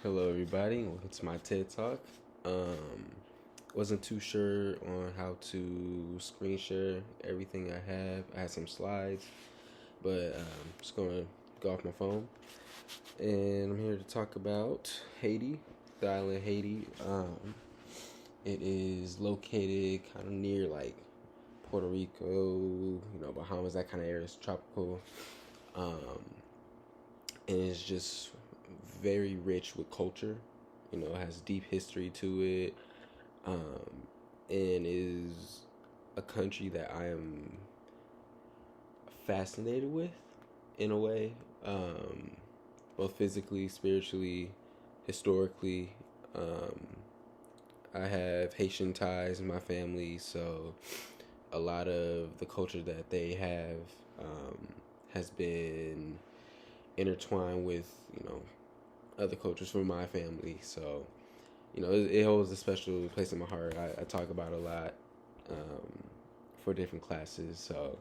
Hello, everybody. Welcome to my TED Talk. Um, wasn't too sure on how to screen share everything I have. I had some slides, but just gonna go off my phone. And I'm here to talk about Haiti, the island Haiti. It is located kind of near like Puerto Rico, Bahamas, that kind of area. It's tropical. Um, and it's just very rich with culture. It has deep history to it, and is a country that I am fascinated with in a way, both physically, spiritually, historically. Um, I have Haitian ties in my family, so a lot of the culture that they have has been intertwined with other cultures from my family. So it holds a special place in my heart. I talk about it a lot for different classes. So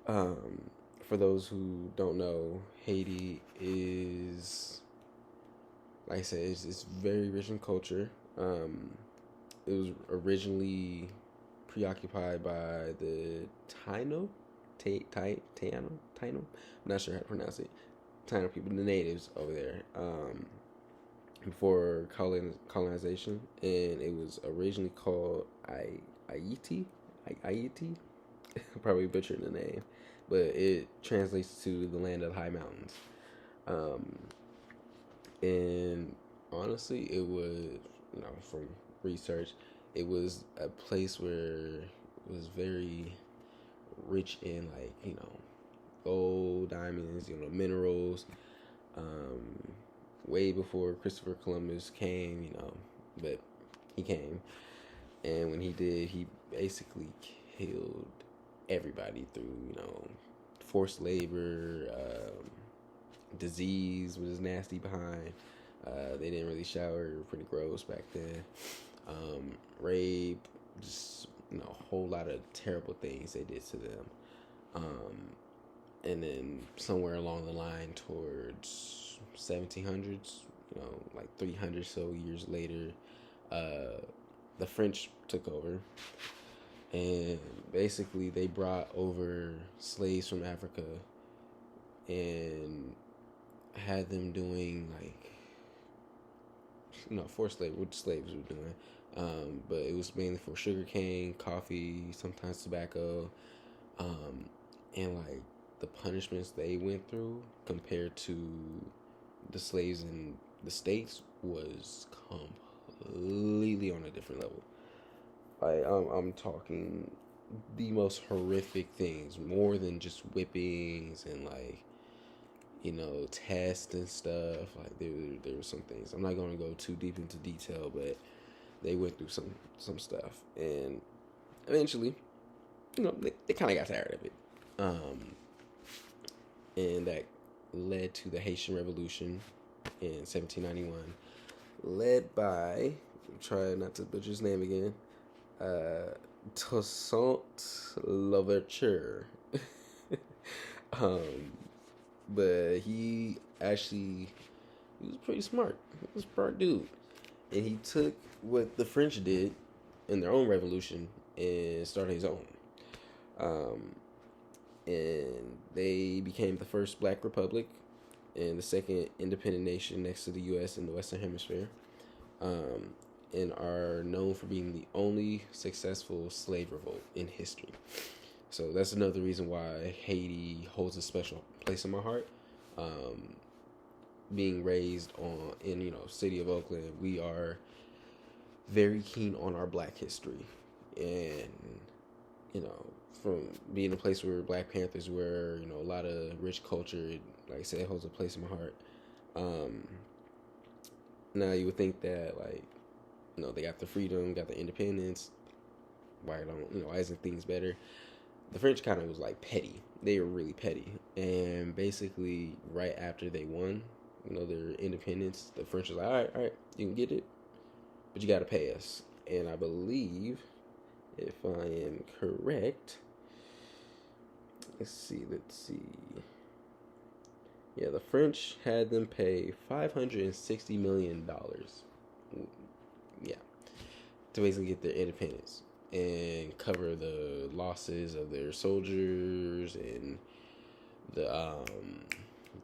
um, for those who don't know, Haiti is, like I said, it's very rich in culture. It was originally preoccupied by the Taino, Taino. I'm not sure how to pronounce it. Taino people, the natives over there, before colonization, and it was originally called Haiti. Haiti, probably butchered the name, but it translates to the land of the high mountains. Um, and honestly, it was, from research, it was a place where it was very rich in, like, gold, diamonds, minerals. Um, Way before Christopher Columbus came, but he came, and when he did, he basically killed everybody through, forced labor, disease was nasty behind. They didn't really shower, pretty gross back then. Rape, just a whole lot of terrible things they did to them. And then somewhere along the line towards 1700s, like 300 so years later, the French took over, and basically they brought over slaves from Africa and had them doing, like, forced labor, what slaves were doing. But it was mainly for sugarcane, coffee, sometimes tobacco, and like the punishments they went through compared to the slaves in the States was completely on a different level. I'm talking the most horrific things, more than just whippings and, like, tests and stuff. Like, there were some things. I'm not going to go too deep into detail, but they went through some stuff, and eventually, they kind of got tired of it. And that led to the Haitian Revolution in 1791, led by, try not to butcher his name again, Toussaint Louverture. um, but he was pretty smart. He was a smart dude, and he took what the French did in their own revolution and started his own. And they became the first Black Republic and the second independent nation next to the U.S. in the Western Hemisphere, and are known for being the only successful slave revolt in history. So that's another reason why Haiti holds a special place in my heart. Being raised in city of Oakland, we are very keen on our Black history, and from being a place where Black Panthers were, a lot of rich culture. Like I said, it holds a place in my heart. Now you would think that, like, they got the freedom, got the independence. Why isn't things better? The French kind of was like petty. They were really petty, and basically right after they won, their independence, the French was like, all right, you can get it, but you got to pay us. And I believe, if I am correct, let's see. Yeah, the French had them pay $560 million. Yeah, to basically get their independence and cover the losses of their soldiers and the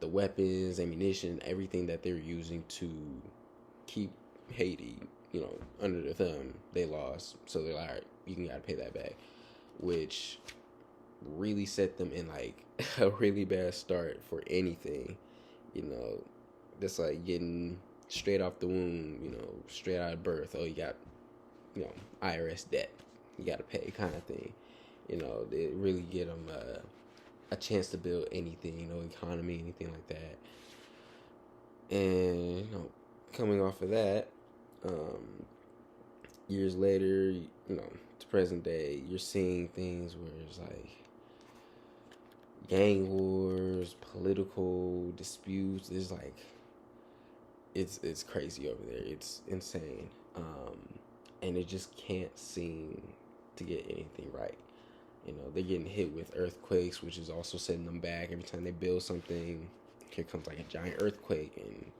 the weapons, ammunition, everything that they're using to keep Haiti, under their thumb. They lost, so they're like, all right, gotta pay that back, which really set them in like a really bad start for anything. You know, that's like getting straight off the womb. Straight out of birth. Oh, you got IRS debt. You got to pay, kind of thing. They really get them a chance to build anything. Economy, anything like that. And coming off of that, years later, to present day, you're seeing things where it's like gang wars, political disputes. There's like, it's crazy over there. It's insane, and it just can't seem to get anything right. They're getting hit with earthquakes, which is also setting them back. Every time they build something, here comes like a giant earthquake and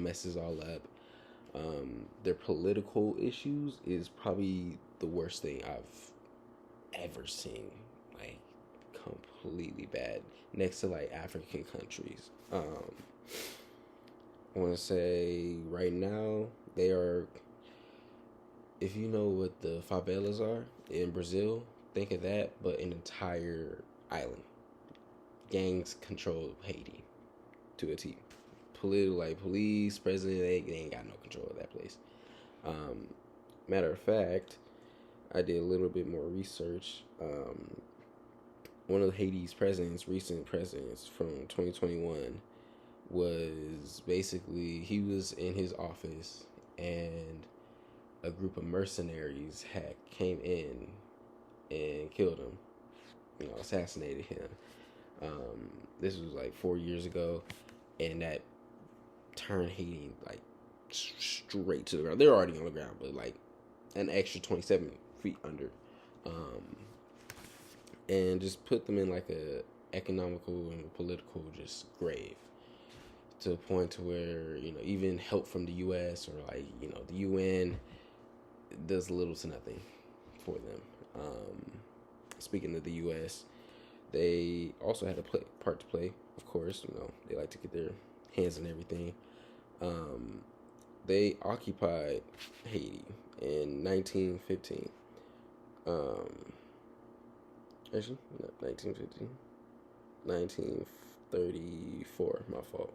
messes all up. Their political issues is probably the worst thing I've ever seen. Like, completely bad. Next to like African countries. I want to say right now they are. If you know what the favelas are in Brazil, think of that, but an entire island. Gangs control Haiti to a T. Like police, president, they ain't got no control of that place. Matter of fact, I did a little bit more research. One of Haiti's recent presidents from 2021, was basically, he was in his office and a group of mercenaries had came in and killed him, assassinated him. This was like 4 years ago, and that turned Haiti like straight to the ground. They're already on the ground, but like an extra 27 feet under, and just put them in like a economical and political just grave, to a point to where even help from the U.S. or like the UN does little to nothing for them. Speaking of the U.S., they also had a part to play. Of course, they like to get their hands in everything. They occupied Haiti in 1915. Actually, not 1915. 1934. My fault.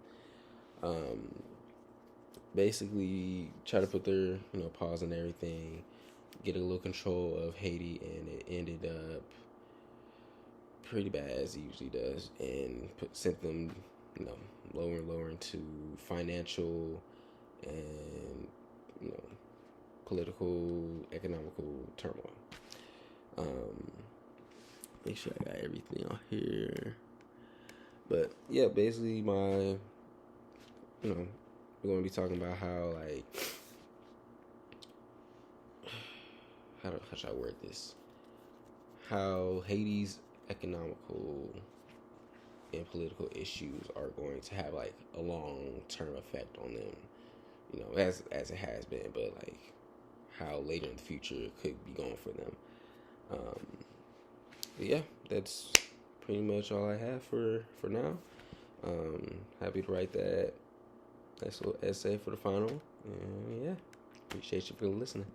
Basically, try to put their pause on everything, get a little control of Haiti, and it ended up pretty bad, as it usually does, and sent them lower and lower into financial and political, economical turmoil. Make sure I got everything on here. But yeah, basically we're going to be talking about how, like, how should I word this? How Haiti's economical and political issues are going to have like a long-term effect on them, as it has been, but like how later in the future it could be going for them. Yeah, that's pretty much all I have for now. Happy to write that nice little essay for the final. And yeah, appreciate you for listening.